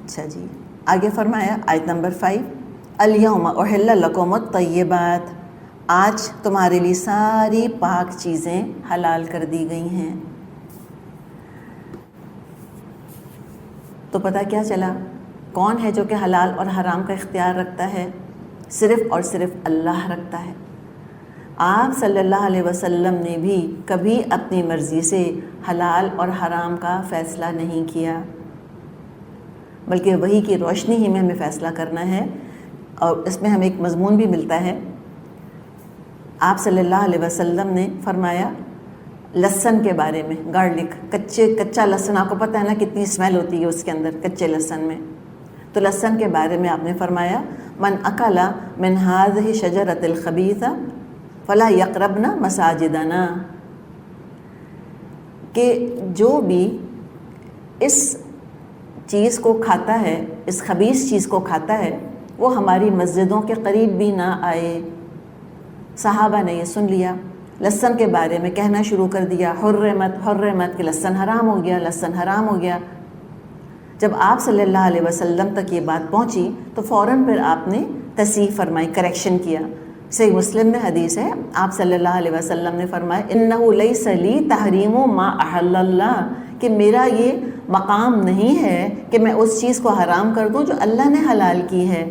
اچھا جی، آگے فرمایا آیت نمبر 5، الیوم احل لکم الطیبات، آج تمہارے لیے ساری پاک چیزیں حلال کر دی گئی ہیں۔ تو پتہ کیا چلا کون ہے جو کہ حلال اور حرام کا اختیار رکھتا ہے؟ صرف اور صرف اللہ رکھتا ہے۔ آپ صلی اللہ علیہ وسلم نے بھی کبھی اپنی مرضی سے حلال اور حرام کا فیصلہ نہیں کیا، بلکہ وحی کی روشنی ہی میں ہمیں فیصلہ کرنا ہے۔ اور اس میں ہمیں ایک مضمون بھی ملتا ہے۔ آپ صلی اللہ علیہ وسلم نے فرمایا لہسن کے بارے میں، گارلک، کچا لہسن، آپ کو پتہ ہے نا کتنی اسمیل ہوتی ہے اس کے اندر کچے لہسن میں، تو لہسن کے بارے میں آپ نے فرمایا من اکل من هذه الشجرة الخبیثة فلا یقربن مساجدنا، کہ جو بھی اس چیز کو کھاتا ہے، اس خبیث چیز کو کھاتا ہے، وہ ہماری مسجدوں کے قریب بھی نہ آئے۔ صحابہ نے یہ سن لیا، لہسن کے بارے میں کہنا شروع کر دیا حرمت حرمت، کہ لہسن حرام ہو گیا، لہسن حرام ہو گیا۔ جب آپ صلی اللہ علیہ وسلم تک یہ بات پہنچی تو فوراً پھر آپ نے تصحیح فرمائی، کریکشن کیا۔ صحیح مسلم میں حدیث ہے، آپ صلی اللہ علیہ وسلم نے فرمایا انہ لیس لی تحریم ما احل اللہ، کہ میرا یہ مقام نہیں ہے کہ میں اس چیز کو حرام کر دوں جو اللہ نے حلال کی ہے،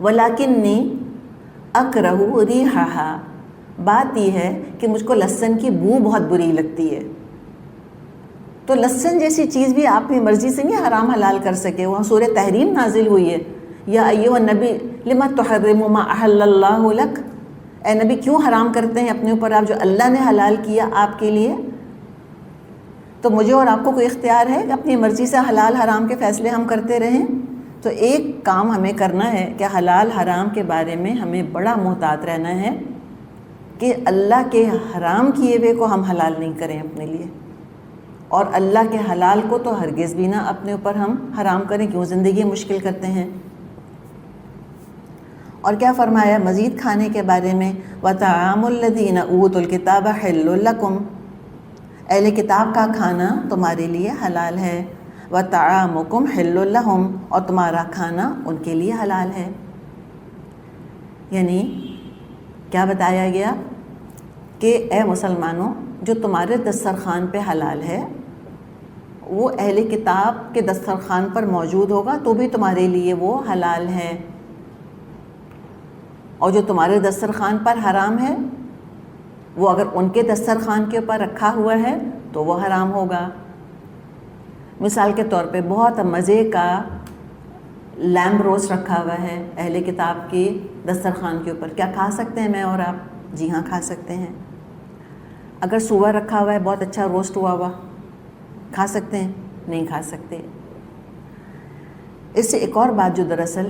ولیکنی اکرہ ریحہا، بات یہ ہے کہ مجھ کو لہسن کی بو بہت بری لگتی ہے۔ تو لہسن جیسی چیز بھی آپ کی مرضی سے نہیں حرام حلال کر سکے، وہاں سورہ تحریم نازل ہوئی ہے، یا ایھا النبی لما تحرم ما احل اللہ لک، اے نبی کیوں حرام کرتے ہیں اپنے اوپر آپ جو اللہ نے حلال کیا آپ کے لیے؟ تو مجھے اور آپ کو کوئی اختیار ہے کہ اپنی مرضی سے حلال حرام کے فیصلے ہم کرتے رہیں؟ تو ایک کام ہمیں کرنا ہے کہ حلال حرام کے بارے میں ہمیں بڑا محتاط رہنا ہے کہ اللہ کے حرام کیے ہوئے کو ہم حلال نہیں کریں اپنے لیے، اور اللہ کے حلال کو تو ہرگز بھی نہ اپنے اوپر ہم حرام کریں، کیوں زندگی مشکل کرتے ہیں۔ اور کیا فرمایا مزید کھانے کے بارے میں وَطَعَامُ الَّذِينَ أُوتُوا الْكِتَابَ حِلٌّ لَكُمْ، اہل کتاب کا کھانا تمہارے لیے حلال ہے، وَطَعَامُكُمْ حِلٌّ لَهُمْ، اور تمہارا کھانا ان کے لیے حلال ہے۔ یعنی کیا بتایا گیا کہ اے مسلمانوں، جو تمہارے دسترخوان پہ حلال ہے وہ اہل کتاب کے دسترخوان پر موجود ہوگا تو بھی تمہارے لیے وہ حلال ہے، اور جو تمہارے دسترخوان پر حرام ہے وہ اگر ان کے دسترخوان کے اوپر رکھا ہوا ہے تو وہ حرام ہوگا۔ مثال کے طور پہ بہت مزے کا لیمب روسٹ رکھا ہوا ہے اہل کتاب کے دسترخوان کے اوپر، کیا کھا سکتے ہیں میں اور آپ؟ جی ہاں کھا سکتے ہیں۔ اگر سور رکھا ہوا ہے بہت اچھا روسٹ ہوا ہوا، کھا سکتے ہیں؟ نہیں کھا سکتے۔ اس سے ایک اور بات جو دراصل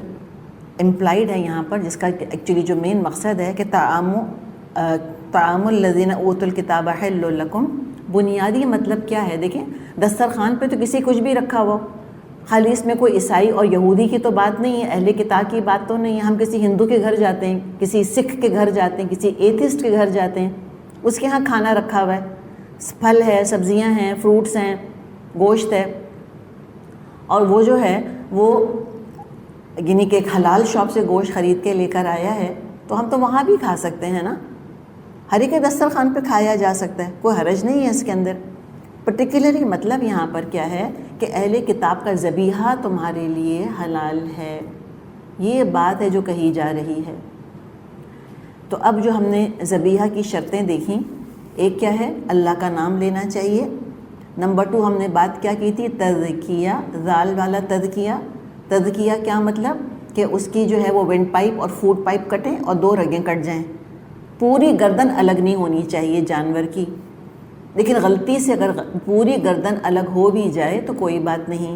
امپلائیڈ ہے یہاں پر، جس کا ایکچولی جو مین مقصد ہے کہ طعام الذین اوتوا الکتاب حل لکم، بنیادی مطلب کیا ہے؟ دیکھیں دسترخوان پہ تو کسی کچھ بھی رکھا ہوا، خالی اس میں کوئی عیسائی اور یہودی کی تو بات نہیں ہے، اہل کتاب کی بات تو نہیں ہے۔ ہم کسی ہندو کے گھر جاتے ہیں، کسی سکھ کے گھر جاتے ہیں، کسی ایتھسٹ کے گھر جاتے ہیں، اس کے ہاں کھانا رکھا ہوا ہے، پھل ہے، سبزیاں ہیں، فروٹس ہیں، گوشت ہے، اور وہ جو ہے وہ یعنی کہ ایک حلال شاپ سے گوشت خرید کے لے کر آیا ہے، تو ہم تو وہاں بھی کھا سکتے ہیں نا، ہر ایک دسترخوان پہ کھایا جا سکتا ہے، کوئی حرج نہیں ہے اس کے اندر۔ پرٹیکولرلی مطلب یہاں پر کیا ہے کہ اہل کتاب کا ذبیحہ تمہارے لیے حلال ہے، یہ بات ہے جو کہی جا رہی ہے۔ تو اب جو ہم نے ذبیحہ کی شرطیں دیکھیں، ایک کیا ہے؟ اللہ کا نام لینا چاہیے۔ نمبر 2 ہم نے بات کیا کی تھی؟ تذکیہ، ذال والا تذکیہ۔ تذکیہ کیا مطلب؟ کہ اس کی جو ہے وہ ونڈ پائپ اور فوڈ پائپ کٹیں اور 2 رگیں کٹ جائیں، پوری گردن الگ نہیں ہونی چاہیے جانور کی، لیکن غلطی سے اگر پوری گردن الگ ہو بھی جائے تو کوئی بات نہیں،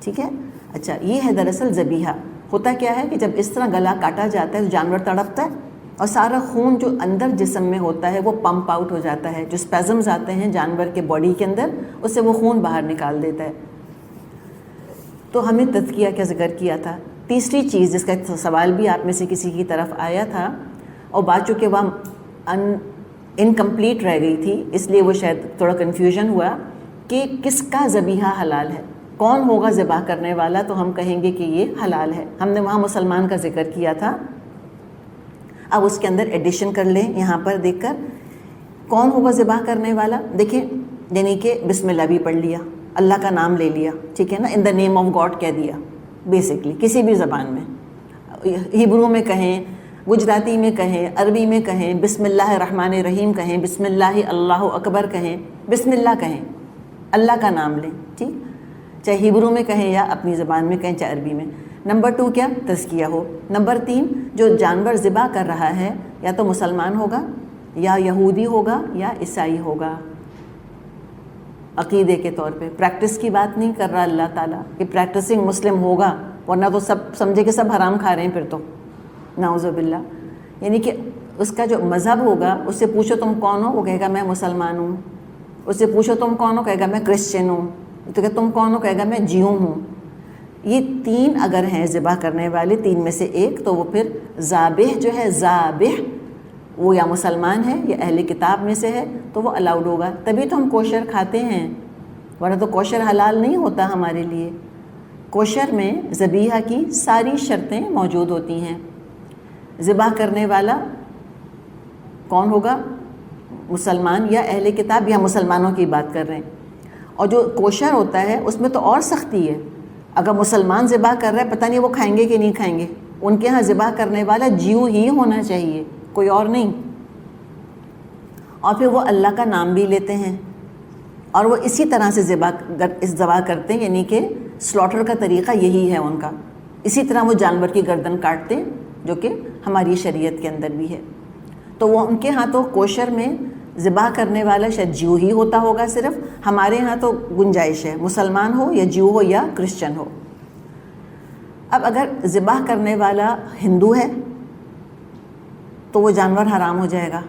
ٹھیک ہے؟ اچھا، یہ ہے دراصل ذبیحہ۔ ہوتا کیا ہے کہ جب اس طرح گلا کاٹا جاتا ہے تو جانور تڑپتا ہے اور سارا خون جو اندر جسم میں ہوتا ہے وہ پمپ آؤٹ ہو جاتا ہے، جو اسپیزمز آتے ہیں جانور کے باڈی کے اندر اس سے وہ خون باہر نکال دیتا ہے۔ تو ہمیں تذکیہ کا ذکر کیا تھا۔ تیسری چیز جس کا سوال بھی آپ میں سے کسی کی طرف آیا تھا، اور بات چونکہ وہ انکمپلیٹ رہ گئی تھی اس لیے وہ شاید تھوڑا کنفیوژن ہوا کہ کس کا ذبیحہ حلال ہے۔ کون ہوگا ذبح کرنے والا، تو ہم کہیں گے کہ یہ حلال ہے. ہم نے وہاں مسلمان کا ذکر کیا تھا. اب اس کے اندر ایڈیشن کر لیں یہاں پر دیکھ کر، کون ہوگا ذبح کرنے والا. دیکھیں یعنی کہ بسم اللہ بھی پڑھ لیا، اللہ کا نام لے لیا، ٹھیک ہے نا، ان دا نیم آف گاڈ کہہ دیا. بیسکلی کسی بھی زبان میں، ہیبرو میں کہیں، گجراتی میں کہیں، عربی میں کہیں، بسم اللہ الرحمن الرحیم کہیں، بسم اللہ اللہ اکبر کہیں، بسم اللہ کہیں، اللہ کا نام لیں، ٹھیک، چاہے ہیبرو میں کہیں یا اپنی زبان میں کہیں، چاہے عربی میں. نمبر 2 کیا، تزکیہ ہو. نمبر 3 جو جانور ذبح کر رہا ہے یا تو مسلمان ہوگا یا یہودی ہوگا یا عیسائی ہوگا. عقیدے کے طور پہ پریکٹس کی بات نہیں کر رہا اللہ تعالیٰ کہ پریکٹسنگ مسلم ہوگا، ورنہ تو سب سمجھے کہ سب حرام کھا رہے ہیں پھر تو، نعوذ باللہ. یعنی کہ اس کا جو مذہب ہوگا، اس سے پوچھو تم کون ہو، وہ کہے گا میں مسلمان ہوں. اس سے پوچھو تم کون ہو، کہے گا میں کرسچن ہوں. تو کہ تم کون ہو، کہے گا میں جیو ہوں. یہ 3 اگر ہیں ذبح کرنے والے، 3 میں سے ایک، تو وہ پھر ذابح جو ہے، ذابح وہ یا مسلمان ہے یا اہل کتاب میں سے ہے، تو وہ الاؤڈ ہوگا. تبھی تو ہم کوشر کھاتے ہیں، ورنہ تو کوشر حلال نہیں ہوتا ہمارے لیے. کوشر میں ذبیحہ کی ساری شرطیں موجود ہوتی ہیں. ذبح کرنے والا کون ہوگا، مسلمان یا اہل کتاب، یا مسلمانوں کی بات کر رہے ہیں. اور جو کوشر ہوتا ہے اس میں تو اور سختی ہے. اگر مسلمان ذبح کر رہا ہے، پتہ نہیں وہ کھائیں گے کہ نہیں کھائیں گے. ان کے ہاں ذبح کرنے والا جیو ہی ہونا چاہیے، کوئی اور نہیں. اور پھر وہ اللہ کا نام بھی لیتے ہیں، اور وہ اسی طرح سے ذبح کرتے ہیں، یعنی کہ سلاٹر کا طریقہ یہی ہے ان کا. اسی طرح وہ جانور کی گردن کاٹتے ہیں، جو کہ ہماری شریعت کے اندر بھی ہے. تو وہ ان کے ہاں تو کوشر میں ذبح کرنے والا شاید جیو ہی ہوتا ہوگا صرف. ہمارے ہاں تو گنجائش ہے، مسلمان ہو یا جیو ہو یا کرسچن ہو. اب اگر ذبح کرنے والا ہندو ہے تو وہ جانور حرام ہو جائے گا،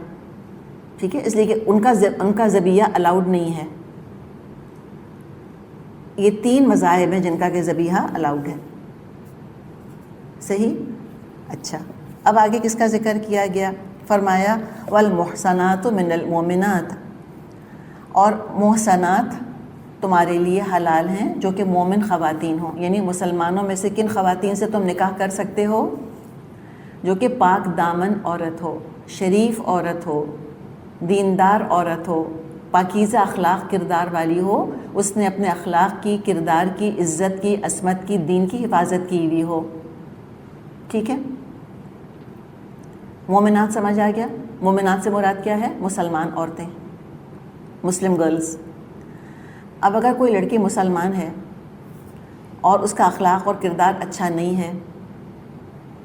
ٹھیک ہے، اس لیے کہ ان کا ذبیحہ الاؤڈ نہیں ہے. یہ 3 مذاہب ہیں جن کا کہ ذبیحہ الاؤڈ ہے. صحیح. اچھا، اب آگے کس کا ذکر کیا گیا؟ فرمایا والمحصنات من المؤمنات، اور محصنات تمہارے لیے حلال ہیں جو کہ مومن خواتین ہوں. یعنی مسلمانوں میں سے کن خواتین سے تم نکاح کر سکتے ہو؟ جو کہ پاک دامن عورت ہو، شریف عورت ہو، دیندار عورت ہو، پاکیزہ اخلاق کردار والی ہو، اس نے اپنے اخلاق کی، کردار کی، عزت کی، عصمت کی، دین کی حفاظت کی ہوئی ہو. ٹھیک ہے، مومنات سمجھ آ گیا. مومنات سے مراد کیا ہے؟ مسلمان عورتیں، مسلم گرلز. اب اگر کوئی لڑکی مسلمان ہے اور اس کا اخلاق اور کردار اچھا نہیں ہے،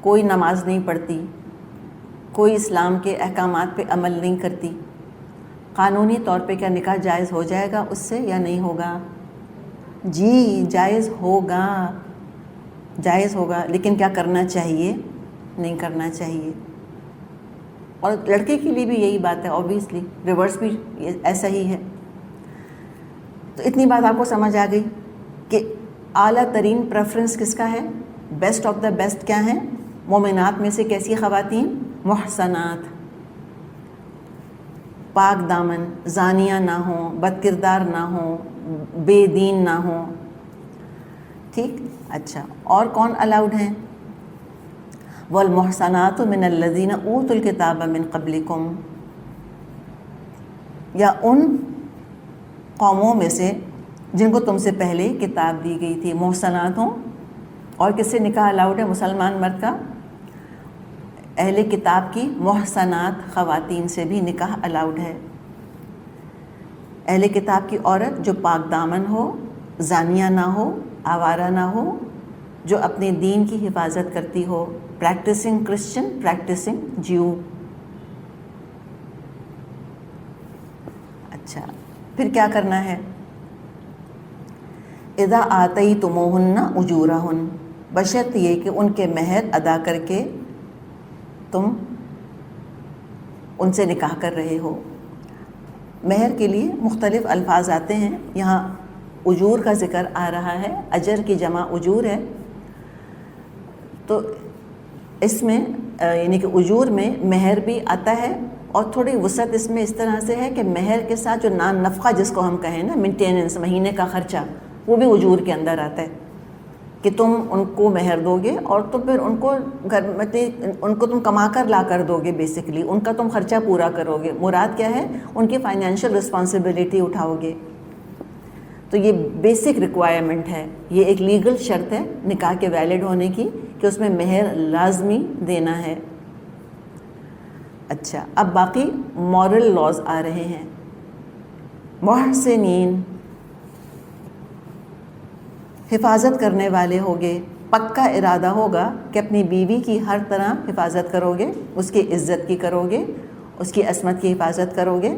کوئی نماز نہیں پڑھتی، کوئی اسلام کے احکامات پہ عمل نہیں کرتی، قانونی طور پہ کیا نکاح جائز ہو جائے گا اس سے یا نہیں ہوگا؟ جی جائز ہوگا، جائز ہوگا. لیکن کیا کرنا چاہیے؟ نہیں کرنا چاہیے. اور لڑکے کے لیے بھی یہی بات ہے، اوبویسلی ریورس بھی ایسا ہی ہے. تو اتنی بات آپ کو سمجھ آ گئی کہ اعلیٰ ترین پریفرنس کس کا ہے؟ بیسٹ آف دا بیسٹ کیا ہیں؟ مومنات میں سے کیسی خواتین؟ محصنات، پاک دامن، زانیہ نہ ہوں، بد کردار نہ ہوں، بے دین نہ ہوں. ٹھیک. اچھا، اور کون الاؤڈ ہیں؟ والمحصنات من الذین اوتوا الکتاب من قبلکم، یا ان قوموں میں سے جن کو تم سے پہلے کتاب دی گئی تھی. محصنات ہوں. اور کس سے نکاح الاؤڈ ہے مسلمان مرد کا؟ اہل کتاب کی محصنات خواتین سے بھی نکاح الاؤڈ ہے. اہل کتاب کی عورت جو پاک دامن ہو، زانیہ نہ ہو، آوارہ نہ ہو، جو اپنے دین کی حفاظت کرتی ہو، پریکٹسنگ کرسچن، پریکٹسنگ جیو. اچھا، پھر کیا کرنا ہے؟ اذا آتیتموہن اجورہن، بشرط یہ کہ ان کے مہر ادا کر کے تم ان سے نکاح کر رہے ہو. مہر کے لیے مختلف الفاظ آتے ہیں. یہاں اجور کا ذکر آ رہا ہے، اجر کی جمع اجور ہے. تو اس میں یعنی کہ اجور میں مہر بھی آتا ہے، اور تھوڑی وسعت اس میں اس طرح سے ہے کہ مہر کے ساتھ جو نان نفقہ جس کو ہم کہیں نا، مینٹیننس، مہینے کا خرچہ، وہ بھی اجور کے اندر آتا ہے کہ تم ان کو مہر دو گے اور تو پھر ان کو گھر ان کو تم کما کر لا کر دو گے، بیسکلی ان کا تم خرچہ پورا کرو گے. مراد کیا ہے؟ ان کی فائنینشیل رسپانسبلٹی اٹھاؤ گے. تو یہ بیسک ریکوائرمنٹ ہے، یہ ایک لیگل شرط ہے نکاح کے ویلڈ ہونے کی کہ اس میں مہر لازمی دینا ہے. اچھا، اب باقی مورل لاز آ رہے ہیں. محسنین، حفاظت کرنے والے ہوگے، پکا ارادہ ہوگا کہ اپنی بیوی کی ہر طرح حفاظت کرو گے، اس کی عزت کی کرو گے، اس کی عصمت کی حفاظت کرو گے.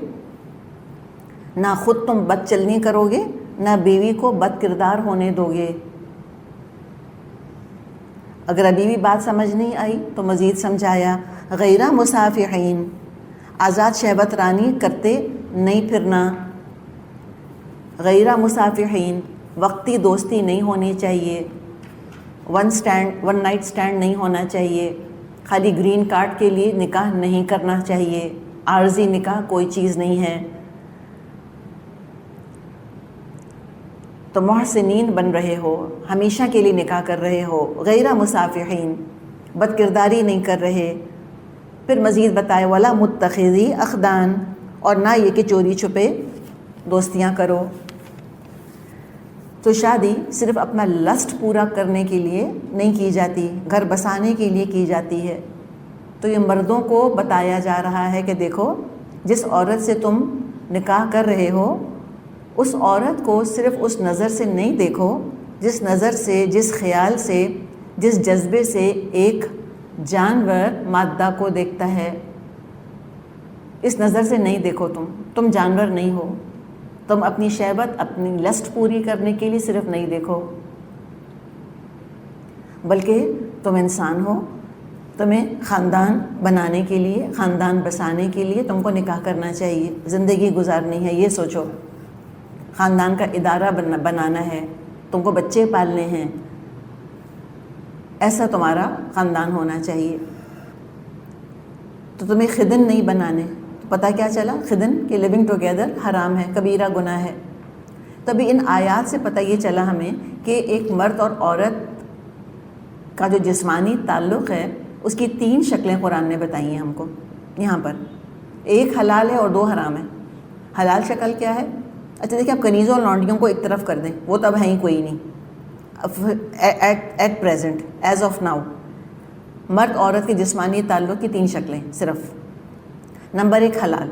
نہ خود تم بد چلنی کرو گے، نہ بیوی کو بد کردار ہونے دو گے. اگر ابھی بھی بات سمجھ نہیں آئی تو مزید سمجھایا. غیر مصافحین، آزاد شہوت رانی کرتے نہیں پھرنا. غیر مصافحین، وقتی دوستی نہیں ہونی چاہیے. ون نائٹ سٹینڈ نہیں ہونا چاہیے. خالی گرین کارڈ کے لیے نکاح نہیں کرنا چاہیے. عارضی نکاح کوئی چیز نہیں ہے. تو محسنین بن رہے ہو، ہمیشہ کے لیے نکاح کر رہے ہو. غیر مصافحین، بد کرداری نہیں کر رہے. پھر مزید بتائے ولا متخذی اخدان، اور نہ یہ کہ چوری چھپے دوستیاں کرو. تو شادی صرف اپنا لسٹ پورا کرنے کے لیے نہیں کی جاتی، گھر بسانے کے لیے کی جاتی ہے. تو یہ مردوں کو بتایا جا رہا ہے کہ دیکھو، جس عورت سے تم نکاح کر رہے ہو اس عورت کو صرف اس نظر سے نہیں دیکھو جس نظر سے، جس خیال سے، جس جذبے سے ایک جانور مادہ کو دیکھتا ہے. اس نظر سے نہیں دیکھو. تم جانور نہیں ہو. تم اپنی شہوت، اپنی لسٹ پوری کرنے کے لیے صرف نہیں دیکھو، بلکہ تم انسان ہو. تمہیں خاندان بنانے کے لیے، خاندان بسانے کے لیے تم کو نکاح کرنا چاہیے. زندگی گزارنی ہے، یہ سوچو. خاندان کا ادارہ بنانا ہے، تم کو بچے پالنے ہیں. ایسا تمہارا خاندان ہونا چاہیے. تو تمہیں خدن نہیں بنانے. پتہ کیا چلا؟ خدن کہ لیونگ ٹوگیدر حرام ہے، کبیرہ گناہ ہے. تبھی ان آیات سے پتہ یہ چلا ہمیں کہ ایک مرد اور عورت کا جو جسمانی تعلق ہے اس کی 3 شکلیں قرآن نے بتائی ہیں ہم کو یہاں پر. ایک حلال ہے اور 2 حرام ہے. حلال شکل کیا ہے؟ اچھا دیکھیں، آپ کنیزوں اور لونڈیوں کو ایک طرف کر دیں، وہ تو اب ہیں ہی کوئی نہیں at present, as of now. مرد عورت کے جسمانی تعلق کی 3 شکلیں صرف. نمبر 1 حلال.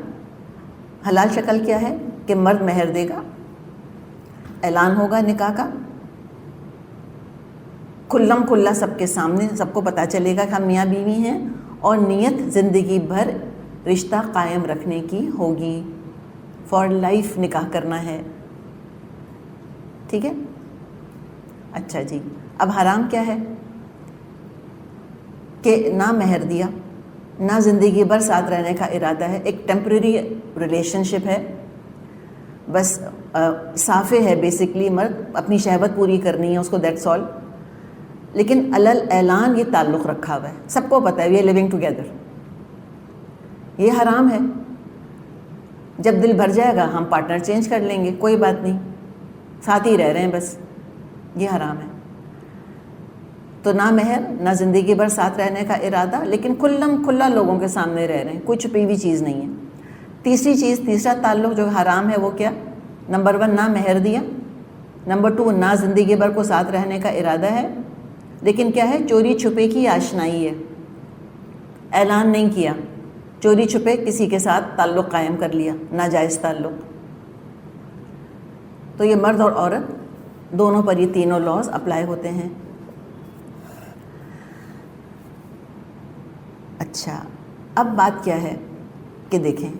حلال شکل کیا ہے کہ مرد مہر دے گا، اعلان ہوگا نکاح کا، کھلم کھلا سب کے سامنے، سب کو پتہ چلے گا کہ ہم میاں بیوی ہیں، اور نیت زندگی بھر رشتہ قائم رکھنے کی ہوگی. فار لائف نکاح کرنا ہے. ٹھیک ہے. اچھا جی، اب حرام کیا ہے؟ کہ نہ مہر دیا، نہ زندگی بھر ساتھ رہنے کا ارادہ ہے. ایک ٹیمپریری ریلیشن شپ ہے، بس صافے ہے بیسکلی. مرد اپنی شہوت پوری کرنی ہے اس کو، دیٹس آل. لیکن علل اعلان یہ تعلق رکھا ہوا ہے، سب کو پتہ ہے یہ لیونگ ٹوگیدر. یہ حرام ہے. جب دل بھر جائے گا ہم پارٹنر چینج کر لیں گے، کوئی بات نہیں، ساتھ ہی رہ رہے ہیں بس. یہ حرام ہے. تو نہ مہر، نہ زندگی بھر ساتھ رہنے کا ارادہ، لیکن کھلم کھلا لوگوں کے سامنے رہ رہے ہیں، کوئی چھپی ہوئی چیز نہیں ہے. تیسری چیز، تیسرا تعلق جو حرام ہے وہ کیا؟ نمبر 1 نہ مہر دیا، نمبر 2 نہ زندگی بھر کو ساتھ رہنے کا ارادہ ہے، لیکن کیا ہے؟ چوری چھپے کی آشنائی ہے. اعلان نہیں کیا، چوری چھپے کسی کے ساتھ تعلق قائم کر لیا، ناجائز تعلق. تو یہ مرد اور عورت دونوں پر یہ تینوں لاز اپلائی ہوتے ہیں. اچھا، اب بات کیا ہے کہ دیکھیں،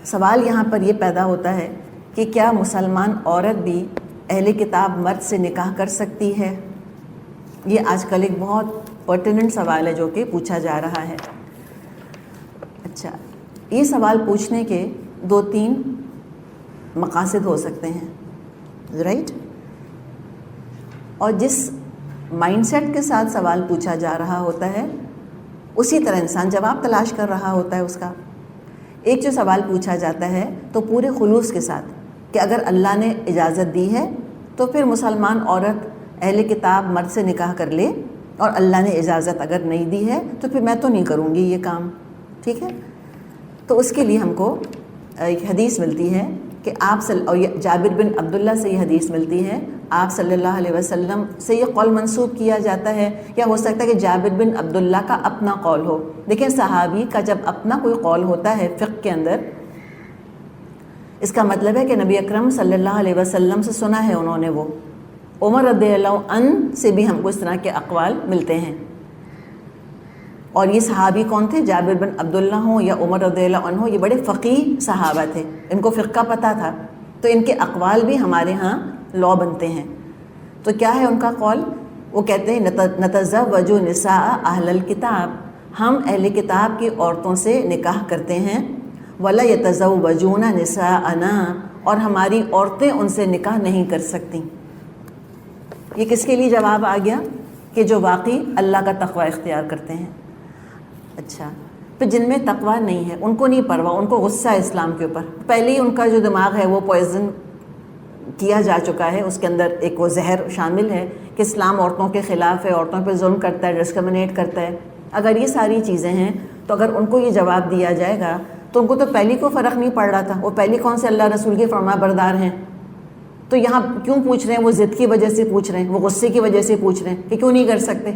سوال یہاں پر یہ پیدا ہوتا ہے کہ کیا مسلمان عورت بھی اہل کتاب مرد سے نکاح کر سکتی ہے؟ یہ آج کل ایک بہت پرٹیننٹ سوال ہے جو کہ پوچھا جا رہا ہے. اچھا، یہ سوال پوچھنے کے 2-3 مقاصد ہو سکتے ہیں، رائٹ؟ اور جس مائنڈ سیٹ کے ساتھ سوال پوچھا جا رہا ہوتا ہے اسی طرح انسان جواب تلاش کر رہا ہوتا ہے اس کا. ایک جو سوال پوچھا جاتا ہے تو پورے خلوص کے ساتھ کہ اگر اللہ نے اجازت دی ہے تو پھر مسلمان عورت اہل کتاب مرد سے نکاح کر لے، اور اللہ نے اجازت اگر نہیں دی ہے تو پھر میں تو نہیں کروں گی یہ کام، ٹھیک ہے؟ تو اس کے لیے ہم کو ایک حدیث ملتی ہے کہ اور جابر بن عبداللہ سے یہ حدیث ملتی ہے، آپ صلی اللہ علیہ وسلم سے یہ قول منسوب کیا جاتا ہے، یا ہو سکتا ہے کہ جابر بن عبداللہ کا اپنا قول ہو۔ دیکھیں صحابی کا جب اپنا کوئی قول ہوتا ہے فقہ کے اندر، اس کا مطلب ہے کہ نبی اکرم صلی اللہ علیہ وسلم سے سنا ہے انہوں نے۔ وہ عمر رضی اللہ عنہ سے بھی ہم کو اس طرح کے اقوال ملتے ہیں، اور یہ صحابی کون تھے؟ جابر بن عبداللہ ہوں یا عمر رضی اللہ عنہ ہوں، یہ بڑے فقیہ صحابہ تھے، ان کو فقہ کا پتہ تھا، تو ان کے اقوال بھی ہمارے ہاں لا بنتے ہیں۔ تو کیا ہے ان کا قول؟ وہ کہتے ہیں نتزوج نساء اہل الکتاب، ہم اہل کتاب کی عورتوں سے نکاح کرتے ہیں، ولا یتزوجون نساءنا، اور ہماری عورتیں ان سے نکاح نہیں کر سکتی۔ یہ کس کے لیے جواب آ گیا؟ کہ جو واقعی اللہ کا تقوی اختیار کرتے ہیں۔ اچھا، پھر جن میں تقوی نہیں ہے، ان کو نہیں پرواہ، ان کو غصہ ہے اسلام کے اوپر، پہلے ہی ان کا جو دماغ ہے وہ پوائزن کیا جا چکا ہے، اس کے اندر ایک وہ زہر شامل ہے کہ اسلام عورتوں کے خلاف ہے، عورتوں پہ ظلم کرتا ہے، ڈسکرمنیٹ کرتا ہے۔ اگر یہ ساری چیزیں ہیں تو اگر ان کو یہ جواب دیا جائے گا تو ان کو تو پہلی کو فرق نہیں پڑ رہا تھا، وہ پہلی کون سے اللہ رسول کے فرما بردار ہیں، تو یہاں کیوں پوچھ رہے ہیں؟ وہ ضد کی وجہ سے پوچھ رہے ہیں، وہ غصے کی وجہ سے پوچھ رہے ہیں کہ کیوں نہیں کر سکتے؟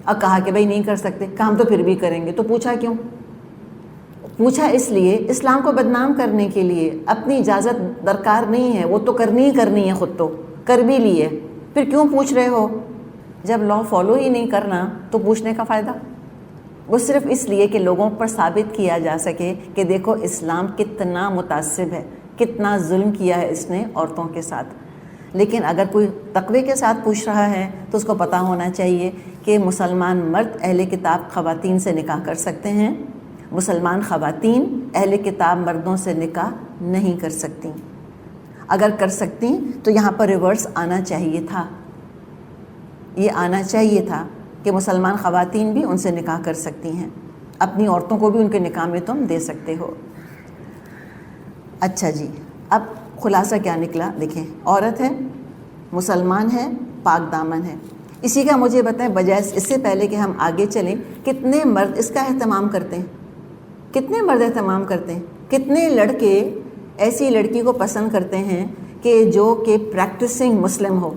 اب کہا کہ بھائی نہیں کر سکتے، کہا ہم تو پھر بھی کریں گے۔ تو پوچھا کیوں؟ پوچھا اس لیے اسلام کو بدنام کرنے کے لیے، اپنی اجازت درکار نہیں ہے، وہ تو کرنی ہی کرنی ہے، خود تو کر بھی لی ہے، پھر کیوں پوچھ رہے ہو؟ جب لا فالو ہی نہیں کرنا تو پوچھنے کا فائدہ؟ وہ صرف اس لیے کہ لوگوں پر ثابت کیا جا سکے کہ دیکھو اسلام کتنا متعصب ہے، کتنا ظلم کیا ہے اس نے عورتوں کے ساتھ۔ لیکن اگر کوئی تقوی کے ساتھ پوچھ رہا ہے تو اس کو پتہ ہونا چاہیے کہ مسلمان مرد اہل کتاب خواتین سے نکاح کر سکتے ہیں، مسلمان خواتین اہل کتاب مردوں سے نکاح نہیں کر سکتی۔ اگر کر سکتی تو یہاں پر ریورس آنا چاہیے تھا، یہ آنا چاہیے تھا کہ مسلمان خواتین بھی ان سے نکاح کر سکتی ہیں، اپنی عورتوں کو بھی ان کے نکاح میں تم دے سکتے ہو۔ اچھا جی، اب خلاصہ کیا نکلا؟ دیکھیں، عورت ہے، مسلمان ہے، پاک دامن ہے۔ اسی کا مجھے بتائیں، بجائے اس سے پہلے کہ ہم آگے چلیں، کتنے مرد اس کا اہتمام کرتے ہیں؟ کتنے مرد اہتمام کرتے ہیں؟ کتنے لڑکے ایسی لڑکی کو پسند کرتے ہیں کہ جو کہ پریکٹسنگ مسلم ہو،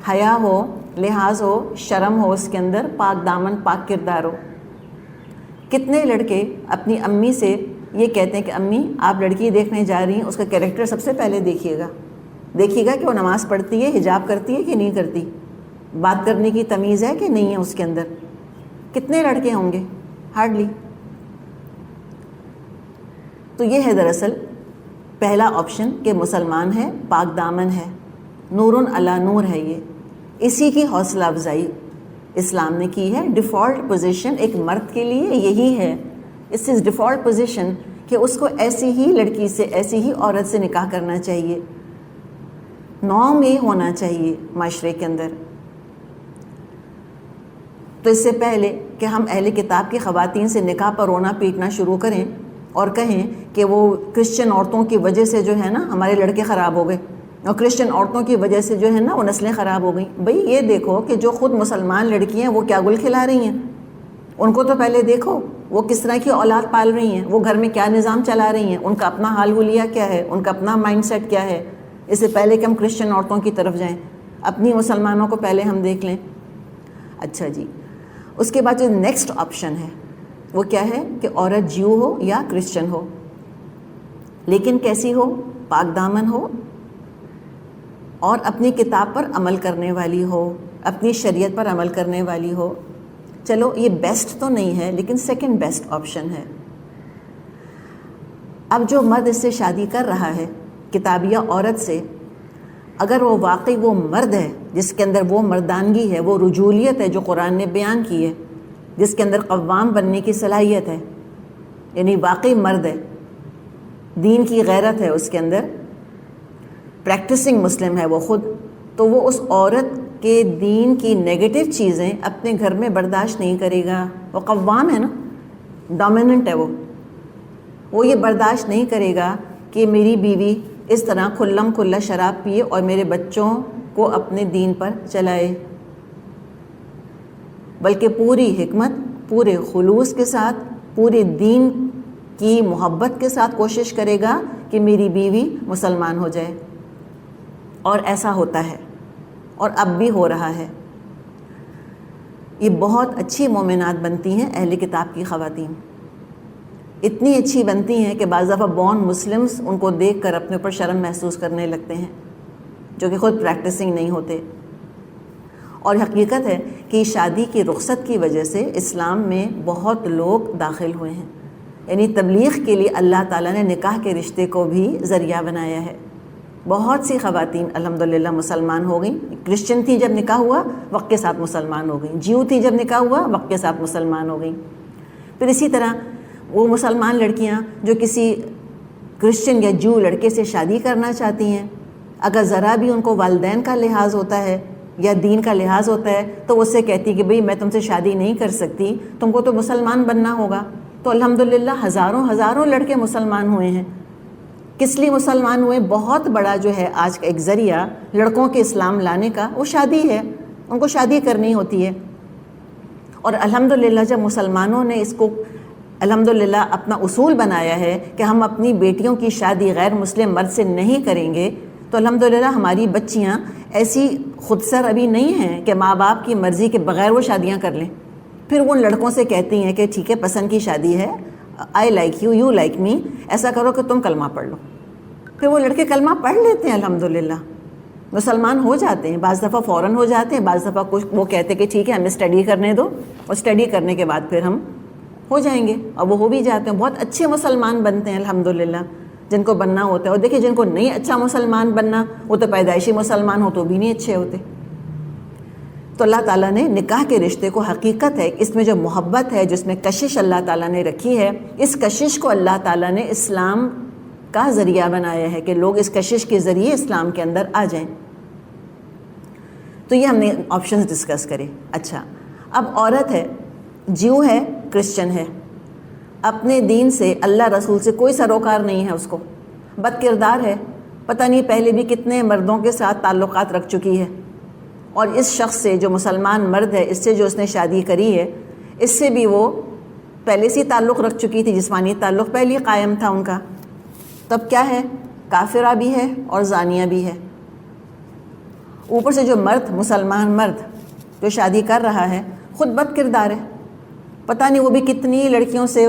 حیا ہو، لحاظ ہو، شرم ہو اس کے اندر، پاک دامن، پاک کردار ہو؟ کتنے لڑکے اپنی امی سے یہ کہتے ہیں کہ امی آپ لڑکی دیکھنے جا رہی ہیں، اس کا کیریکٹر سب سے پہلے دیکھیے گا کہ وہ نماز پڑھتی ہے، حجاب کرتی ہے کہ نہیں کرتی، بات کرنے کی تمیز ہے کہ نہیں ہے اس کے اندر۔ کتنے لڑکے ہوں گے؟ ہارڈلی۔ تو یہ ہے دراصل پہلا آپشن کہ مسلمان ہے، پاک دامن ہے، نور علی نور ہے، یہ اسی کی حوصلہ افزائی اسلام نے کی ہے۔ ڈیفالٹ پوزیشن ایک مرد کے لیے یہی ہے، اس از ڈیفالٹ پوزیشن کہ اس کو ایسی ہی لڑکی سے، ایسی ہی عورت سے نکاح کرنا چاہیے، نارم یہ ہونا چاہیے معاشرے کے اندر۔ تو اس سے پہلے کہ ہم اہل کتاب کی خواتین سے نکاح پر رونا پیٹنا شروع کریں اور کہیں کہ وہ کرسچن عورتوں کی وجہ سے جو ہے نا ہمارے لڑکے خراب ہو گئے، اور کرسچن عورتوں کی وجہ سے جو ہے نا وہ نسلیں خراب ہو گئیں، بھئی یہ دیکھو کہ جو خود مسلمان لڑکی ہیں وہ کیا گل کھلا رہی ہیں، ان کو تو پہلے دیکھو وہ کس طرح کی اولاد پال رہی ہیں، وہ گھر میں کیا نظام چلا رہی ہیں، ان کا اپنا حال حلیہ کیا ہے، ان کا اپنا مائنڈ سیٹ کیا ہے، اس سے پہلے کہ ہم کرسچن عورتوں کی طرف جائیں، اپنی مسلمانوں کو پہلے ہم دیکھ لیں۔ اچھا جی، اس کے بعد جو نیکسٹ آپشن ہے وہ کیا ہے کہ عورت جیو ہو یا کرسچن ہو، لیکن کیسی ہو؟ پاک دامن ہو اور اپنی کتاب پر عمل کرنے والی ہو، اپنی شریعت پر عمل کرنے والی ہو۔ چلو یہ بیسٹ تو نہیں ہے لیکن سیکنڈ بیسٹ آپشن ہے۔ اب جو مرد اس سے شادی کر رہا ہے کتابیہ عورت سے، اگر وہ واقعی وہ مرد ہے جس کے اندر وہ مردانگی ہے، وہ رجولیت ہے جو قرآن نے بیان کی ہے، جس کے اندر قوام بننے کی صلاحیت ہے، یعنی واقعی مرد ہے، دین کی غیرت ہے اس کے اندر، پریکٹسنگ مسلم ہے وہ خود، تو وہ اس عورت کے دین کی نیگیٹو چیزیں اپنے گھر میں برداشت نہیں کرے گا۔ وہ قوام ہے نا، ڈومیننٹ ہے، وہ یہ برداشت نہیں کرے گا کہ میری بیوی اس طرح کھلم کھلا شراب پیے اور میرے بچوں کو اپنے دین پر چلائے، بلکہ پوری حکمت، پورے خلوص کے ساتھ، پورے دین کی محبت کے ساتھ کوشش کرے گا کہ میری بیوی مسلمان ہو جائے، اور ایسا ہوتا ہے اور اب بھی ہو رہا ہے۔ یہ بہت اچھی مومنات بنتی ہیں اہل کتاب کی خواتین، اتنی اچھی بنتی ہیں کہ بعض دفعہ بورن مسلمز ان کو دیکھ کر اپنے اوپر شرم محسوس کرنے لگتے ہیں، جو کہ خود پریکٹسنگ نہیں ہوتے۔ اور حقیقت ہے کہ شادی کی رخصت کی وجہ سے اسلام میں بہت لوگ داخل ہوئے ہیں، یعنی تبلیغ کے لیے اللہ تعالیٰ نے نکاح کے رشتے کو بھی ذریعہ بنایا ہے۔ بہت سی خواتین الحمدللہ مسلمان ہو گئیں، کرسچن تھیں جب نکاح ہوا وقت کے ساتھ مسلمان ہو گئیں، جیو تھیں جب نکاح ہوا وقت کے ساتھ مسلمان ہو گئیں۔ پھر اسی طرح وہ مسلمان لڑکیاں جو کسی کرسچن یا جو لڑکے سے شادی کرنا چاہتی ہیں، اگر ذرا بھی ان کو والدین کا لحاظ ہوتا ہے یا دین کا لحاظ ہوتا ہے تو وہ اس سے کہتی کہ بھئی میں تم سے شادی نہیں کر سکتی، تم کو تو مسلمان بننا ہوگا۔ تو الحمدللہ ہزاروں لڑکے مسلمان ہوئے ہیں۔ کس لیے مسلمان ہوئے؟ بہت بڑا جو ہے آج کا ایک ذریعہ لڑکوں کے اسلام لانے کا وہ شادی ہے، ان کو شادی کرنی ہوتی ہے۔ اور الحمدللہ جب مسلمانوں نے اس کو الحمدللہ اپنا اصول بنایا ہے کہ ہم اپنی بیٹیوں کی شادی غیر مسلم مرد سے نہیں کریں گے، تو الحمدللہ ہماری بچیاں ایسی خودسر ابھی نہیں ہیں کہ ماں باپ کی مرضی کے بغیر وہ شادیاں کر لیں۔ پھر وہ ان لڑکوں سے کہتی ہیں کہ ٹھیک ہے پسند کی شادی ہے، I like you, you like me, ایسا کرو کہ تم کلمہ پڑھ لو۔ پھر وہ لڑکے کلمہ پڑھ لیتے ہیں، الحمدللہ مسلمان ہو جاتے ہیں، بعض دفعہ فوراً ہو جاتے ہیں، بعض دفعہ کچھ وہ کہتے ہیں کہ ٹھیک ہے ہمیں اسٹڈی کرنے دو، اور اسٹڈی کرنے کے بعد پھر ہم ہو جائیں گے، اور وہ ہو بھی جاتے ہیں، بہت اچھے مسلمان بنتے ہیں الحمدللہ جن کو بننا ہوتا ہے۔ اور دیکھیں جن کو نہیں اچھا مسلمان بننا، وہ تو پیدائشی مسلمان ہو تو بھی نہیں اچھے ہوتے۔ تو اللہ تعالیٰ نے نکاح کے رشتے کو، حقیقت ہے اس میں جو محبت ہے، جس میں کشش اللہ تعالیٰ نے رکھی ہے، اس کشش کو اللہ تعالیٰ نے اسلام کا ذریعہ بنایا ہے کہ لوگ اس کشش کے ذریعے اسلام کے اندر آ جائیں۔ تو یہ ہم نے آپشنز ڈسکس کرے۔ اچھا، اب عورت ہے، جیو ہے، کرسچن ہے، اپنے دین سے، اللہ رسول سے کوئی سروکار نہیں ہے، اس کو بد کردار ہے، پتہ نہیں پہلے بھی کتنے مردوں کے ساتھ تعلقات رکھ چکی ہے، اور اس شخص سے جو مسلمان مرد ہے، اس سے جو اس نے شادی کری ہے، اس سے بھی وہ پہلے سے تعلق رکھ چکی تھی، جسمانی تعلق پہلے قائم تھا ان کا، تب کیا ہے؟ کافرہ بھی ہے اور زانیہ بھی ہے۔ اوپر سے جو مرد، مسلمان مرد جو شادی کر رہا ہے، خود بد کردار ہے، پتہ نہیں وہ بھی کتنی لڑکیوں سے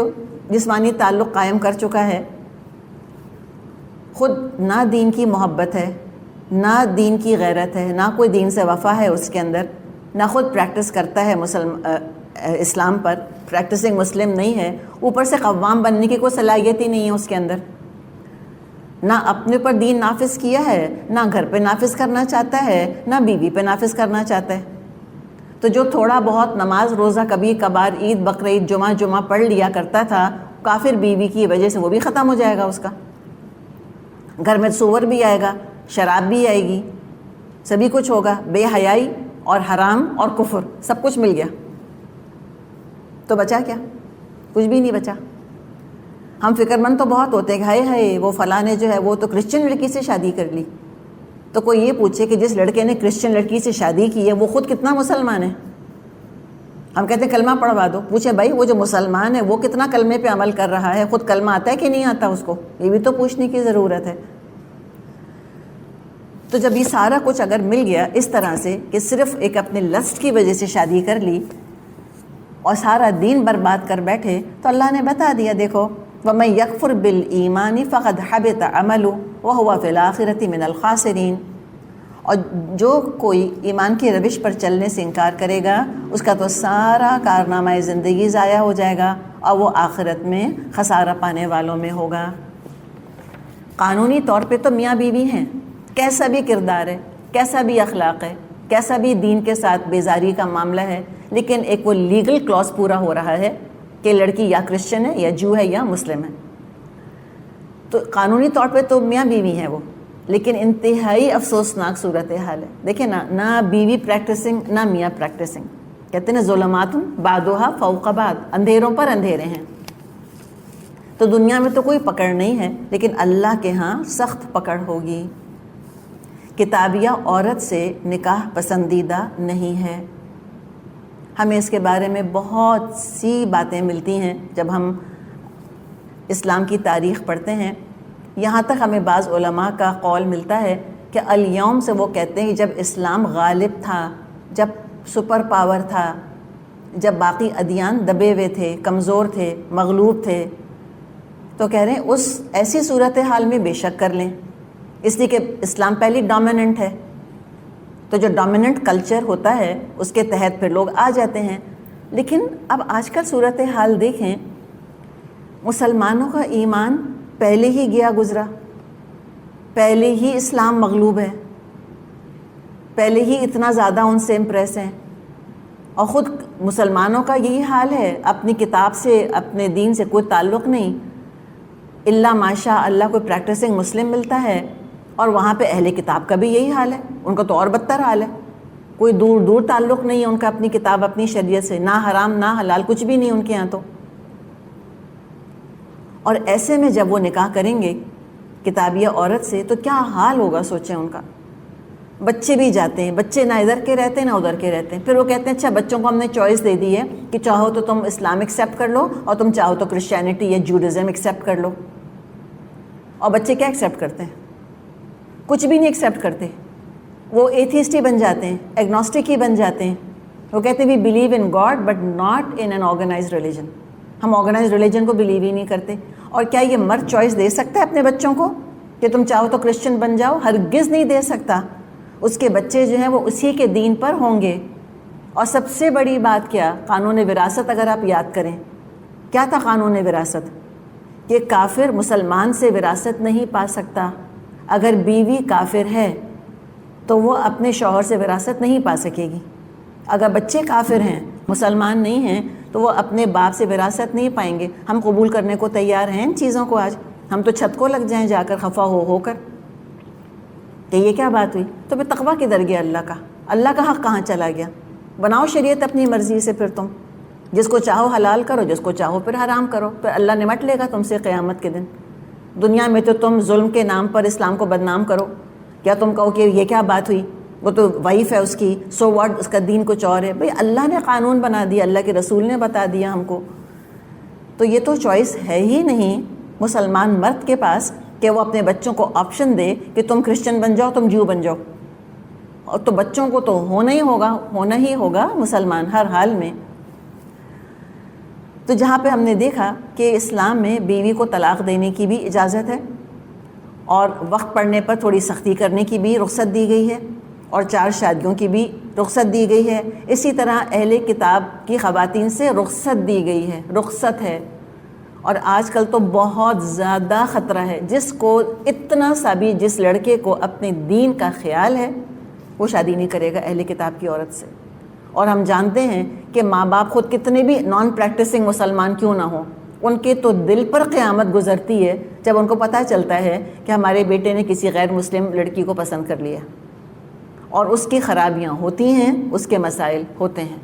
جسمانی تعلق قائم کر چکا ہے، خود نہ دین کی محبت ہے، نہ دین کی غیرت ہے، نہ کوئی دین سے وفا ہے اس کے اندر، نہ خود پریکٹس کرتا ہے اسلام پر، پریکٹسنگ مسلم نہیں ہے، اوپر سے قوام بننے کی کوئی صلاحیت ہی نہیں ہے اس کے اندر، نہ اپنے پر دین نافذ کیا ہے، نہ گھر پہ نافذ کرنا چاہتا ہے، نہ بیوی پہ نافذ کرنا چاہتا ہے۔ تو جو تھوڑا بہت نماز روزہ کبھی کبھار عید بقرعید جمعہ پڑھ لیا کرتا تھا، کافر بیوی کی وجہ سے وہ بھی ختم ہو جائے گا اس کا، گھر میں سور بھی آئے گا، شراب بھی آئے گی، سبھی کچھ ہوگا، بے حیائی اور حرام اور کفر سب کچھ مل گیا، تو بچا کیا؟ کچھ بھی نہیں بچا۔ ہم فکر مند تو بہت ہوتے ہیں کہ ہائے وہ فلاں نے جو ہے وہ تو کرسچن لڑکی سے شادی کر لی، تو کوئی یہ پوچھے کہ جس لڑکے نے کرسچن لڑکی سے شادی کی ہے وہ خود کتنا مسلمان ہے؟ ہم کہتے ہیں کلمہ پڑھوا دو، پوچھے بھائی وہ جو مسلمان ہے وہ کتنا کلمے پہ عمل کر رہا ہے، خود کلمہ آتا ہے کہ نہیں آتا اس کو؟ یہ بھی تو پوچھنے کی ضرورت ہے۔ تو جب یہ سارا کچھ اگر مل گیا اس طرح سے کہ صرف ایک اپنے لسٹ کی وجہ سے شادی کر لی اور سارا دین برباد کر بیٹھے، تو اللہ نے بتا دیا دیکھو وَمَن يَكْفُرْ بِالْإِيمَانِ فَقَدْ حَبِطَ عَمَلُهُ وَهُوَ فِي الْآخِرَةِ مِنَ الْخَاسِرِينَ، اور جو کوئی ایمان کی روش پر چلنے سے انکار کرے گا اس کا تو سارا کارنامہ زندگی ضائع ہو جائے گا اور وہ آخرت میں خسارہ پانے والوں میں ہوگا۔ قانونی طور پہ تو میاں بیوی ہیں، کیسا بھی کردار ہے، کیسا بھی اخلاق ہے، کیسا بھی دین کے ساتھ بیزاری کا معاملہ ہے، لیکن ایک وہ لیگل کلاس پورا ہو رہا ہے کہ لڑکی یا کرسچن ہے یا جو ہے یا مسلم ہے، تو قانونی طور پہ تو میاں بیوی ہیں وہ، لیکن انتہائی افسوسناک صورتحال ہے۔ دیکھیں نا، نہ بیوی پریکٹسنگ نہ میاں پریکٹسنگ، کہتے ہیں ظلمات بعضها فوق بعض، اندھیروں پر اندھیرے ہیں۔ تو دنیا میں تو کوئی پکڑ نہیں ہے، لیکن اللہ کے ہاں سخت پکڑ ہوگی۔ کتابیہ عورت سے نکاح پسندیدہ نہیں ہے۔ ہمیں اس کے بارے میں بہت سی باتیں ملتی ہیں جب ہم اسلام کی تاریخ پڑھتے ہیں۔ یہاں تک ہمیں بعض علماء کا قول ملتا ہے کہ الیوم سے وہ کہتے ہیں کہ جب اسلام غالب تھا، جب سپر پاور تھا، جب باقی ادیان دبے ہوئے تھے، کمزور تھے، مغلوب تھے، تو کہہ رہے ہیں اس ایسی صورتحال میں بے شک کر لیں، اس لیے کہ اسلام پہلی ڈومیننٹ ہے، تو جو ڈومیننٹ کلچر ہوتا ہے اس کے تحت پھر لوگ آ جاتے ہیں۔ لیکن اب آج کل صورتحال دیکھیں، مسلمانوں کا ایمان پہلے ہی گیا گزرا، پہلے ہی اسلام مغلوب ہے، پہلے ہی اتنا زیادہ ان سے امپریس ہیں، اور خود مسلمانوں کا یہی حال ہے، اپنی کتاب سے، اپنے دین سے کوئی تعلق نہیں، الا ماشاء اللہ کوئی پریکٹسنگ مسلم ملتا ہے، اور وہاں پہ اہل کتاب کا بھی یہی حال ہے، ان کا تو اور بدتر حال ہے، کوئی دور دور تعلق نہیں ہے ان کا اپنی کتاب، اپنی شریعت سے، نہ حرام نہ حلال، کچھ بھی نہیں ان کے یہاں تو۔ اور ایسے میں جب وہ نکاح کریں گے کتابیہ عورت سے تو کیا حال ہوگا سوچیں ان کا۔ بچے بھی جاتے ہیں، بچے نہ ادھر کے رہتے ہیں نہ ادھر کے رہتے ہیں، پھر وہ کہتے ہیں اچھا بچوں کو ہم نے چوائس دے دی ہے کہ چاہو تو تم اسلام ایکسیپٹ کر لو، اور تم چاہو تو کرسچینٹی یا جوڈازم ایکسیپٹ کر لو۔ اور بچے کیا ایکسیپٹ کرتے ہیں؟ کچھ بھی نہیں ایکسیپٹ کرتے، وہ ایتھیسٹ ہی بن جاتے ہیں، ایگنوسٹک ہی بن جاتے ہیں۔ وہ کہتے ہیں we believe in God but not in an organized religion, ہم آرگنائزڈ ریلیجن کو بلیو ہی نہیں کرتے۔ اور کیا یہ مرد چوائس دے سکتا ہے اپنے بچوں کو کہ تم چاہو تو کرسچن بن جاؤ؟ ہرگز نہیں دے سکتا۔ اس کے بچے جو ہیں وہ اسی کے دین پر ہوں گے۔ اور سب سے بڑی بات کیا، قانون وراثت اگر آپ یاد کریں، کیا تھا قانون وراثت؟ کہ کافر مسلمان سے وراثت نہیں پا سکتا، اگر بیوی کافر ہے تو وہ اپنے شوہر سے وراثت نہیں پا سکے گی۔ اگر بچے کافر ہیں، مسلمان نہیں ہیں، تو وہ اپنے باپ سے وراثت نہیں پائیں گے۔ ہم قبول کرنے کو تیار ہیں ان چیزوں کو، آج ہم تو چھت کو لگ جائیں جا کر خفا ہو کر کہ یہ کیا بات ہوئی۔ تو پھر تقویٰ کدھر گیا اللہ کا حق کہاں چلا گیا؟ بناؤ شریعت اپنی مرضی سے، پھر تم جس کو چاہو حلال کرو، جس کو چاہو پھر حرام کرو، پھر اللہ نمٹ لے گا تم سے قیامت کے دن۔ دنیا میں تو تم ظلم کے نام پر اسلام کو بدنام کرو، کیا تم کہو کہ یہ کیا بات ہوئی، وہ تو وائف ہے اس کی، سو واٹ، اس کا دین کچھ اور ہے۔ بھئی اللہ نے قانون بنا دیا، اللہ کے رسول نے بتا دیا ہم کو، تو یہ تو چوائس ہے ہی نہیں مسلمان مرد کے پاس کہ وہ اپنے بچوں کو آپشن دے کہ تم کرسچن بن جاؤ، تم جیو بن جاؤ۔ اور تو بچوں کو تو ہونا ہی ہوگا مسلمان ہر حال میں۔ تو جہاں پہ ہم نے دیکھا کہ اسلام میں بیوی کو طلاق دینے کی بھی اجازت ہے، اور وقت پڑنے پر تھوڑی سختی کرنے کی بھی رخصت دی گئی ہے، اور 4 شادیوں کی بھی رخصت دی گئی ہے۔ اسی طرح اہل کتاب کی خواتین سے رخصت دی گئی ہے، رخصت ہے۔ اور آج کل تو بہت زیادہ خطرہ ہے، جس کو اتنا سا بھی، جس لڑکے کو اپنے دین کا خیال ہے وہ شادی نہیں کرے گا اہل کتاب کی عورت سے۔ اور ہم جانتے ہیں کہ ماں باپ خود کتنے بھی نان پریکٹسنگ مسلمان کیوں نہ ہوں، ان کے تو دل پر قیامت گزرتی ہے جب ان کو پتہ چلتا ہے کہ ہمارے بیٹے نے کسی غیر مسلم لڑکی کو پسند کر لیا، اور اس کی خرابیاں ہوتی ہیں، اس کے مسائل ہوتے ہیں۔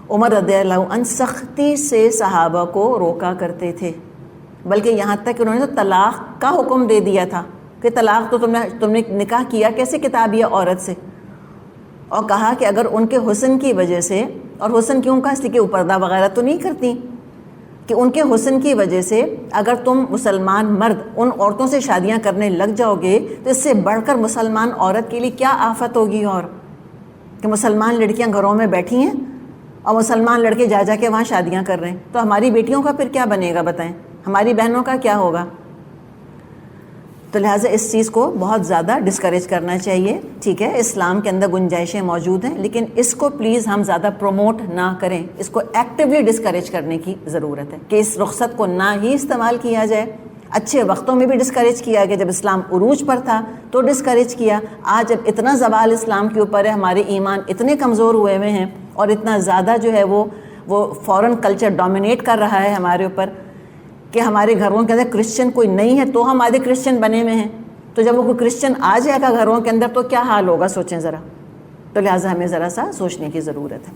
عمر رضی اللہ عنہ سختی سے صحابہ کو روکا کرتے تھے، بلکہ یہاں تک کہ انہوں نے تو طلاق کا حکم دے دیا تھا کہ طلاق تو تم نے نکاح کیا کیسے کتابیہ عورت سے، اور کہا کہ اگر ان کے حسن کی وجہ سے، اور حسن کیوں کا، اس لیے کہ وہ پردہ وغیرہ تو نہیں کرتی، کہ ان کے حسن کی وجہ سے اگر تم مسلمان مرد ان عورتوں سے شادیاں کرنے لگ جاؤ گے تو اس سے بڑھ کر مسلمان عورت کے لیے کیا آفت ہوگی، اور کہ مسلمان لڑکیاں گھروں میں بیٹھی ہیں اور مسلمان لڑکے جا جا کے وہاں شادیاں کر رہے ہیں، تو ہماری بیٹیوں کا پھر کیا بنے گا بتائیں، ہماری بہنوں کا کیا ہوگا؟ تو لہٰذا اس چیز کو بہت زیادہ ڈسکریج کرنا چاہیے۔ ٹھیک ہے، اسلام کے اندر گنجائشیں موجود ہیں، لیکن اس کو پلیز ہم زیادہ پروموٹ نہ کریں، اس کو ایکٹیولی ڈسکریج کرنے کی ضرورت ہے کہ اس رخصت کو نہ ہی استعمال کیا جائے۔ اچھے وقتوں میں بھی ڈسکریج کیا گیا، جب اسلام عروج پر تھا تو ڈسکریج کیا، آج جب اتنا زوال اسلام کے اوپر ہے، ہمارے ایمان اتنے کمزور ہوئے ہوئے ہیں، اور اتنا زیادہ جو ہے وہ فورن کلچر ڈومینیٹ کر رہا ہے ہمارے اوپر، کہ ہمارے گھروں کے اندر کرسچن کوئی نہیں ہے تو ہم آدھے کرسچن بنے ہوئے ہیں، تو جب وہ کوئی کرسچن آ جائے گا گھروں کے اندر تو کیا حال ہوگا سوچیں ذرا۔ تو لہٰذا ہمیں ذرا سا سوچنے کی ضرورت ہے۔